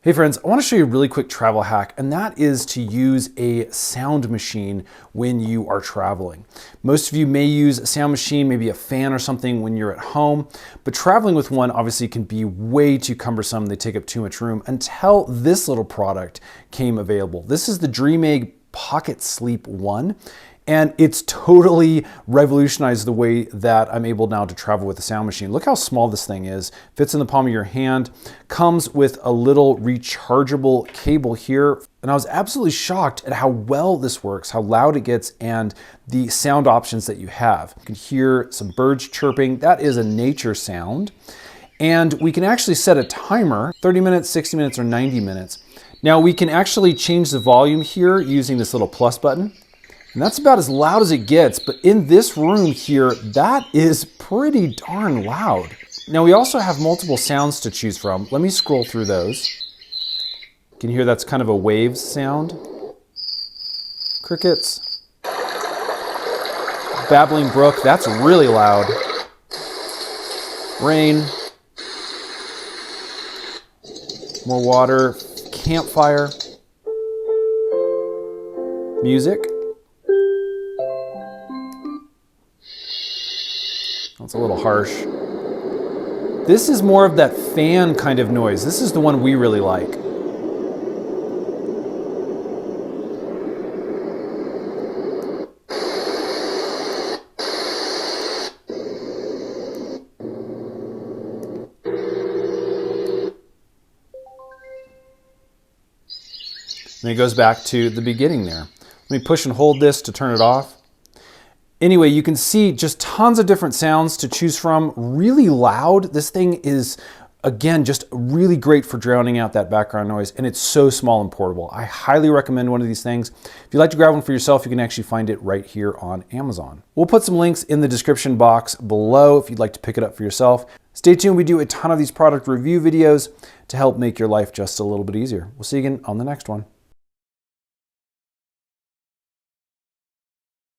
Hey friends, I want to show you a really quick travel hack, and that is to use a sound machine when you are traveling. Most of you may use a sound machine, maybe a fan or something when you're at home, but traveling with one obviously can be way too cumbersome. They take up too much room until this little product came available. This is the Dreamegg Pocket Sleep 1. And it's totally revolutionized the way that I'm able now to travel with a sound machine. Look how small this thing is. Fits in the palm of your hand. Comes with a little rechargeable cable here. And I was absolutely shocked at how well this works, how loud it gets, and the sound options that you have. You can hear some birds chirping. That is a nature sound. And we can actually set a timer, 30 minutes, 60 minutes, or 90 minutes. Now we can actually change the volume here using this little plus button. And that's about as loud as it gets, but in this room here, that is pretty darn loud. Now we also have multiple sounds to choose from. Let me scroll through those. You can hear that's kind of a waves sound. Crickets. Babbling brook, that's really loud. Rain. More water. Campfire. Music. That's a little harsh. This is more of that fan kind of noise. This is the one we really like. And it goes back to the beginning there. Let me push and hold this to turn it off. Anyway, you can see just tons of different sounds to choose from. Really loud. This thing is, again, just really great for drowning out that background noise, and it's so small and portable. I highly recommend one of these things. If you'd like to grab one for yourself, you can actually find it right here on Amazon. We'll put some links in the description box below if you'd like to pick it up for yourself. Stay tuned. We do a ton of these product review videos to help make your life just a little bit easier. We'll see you again on the next one.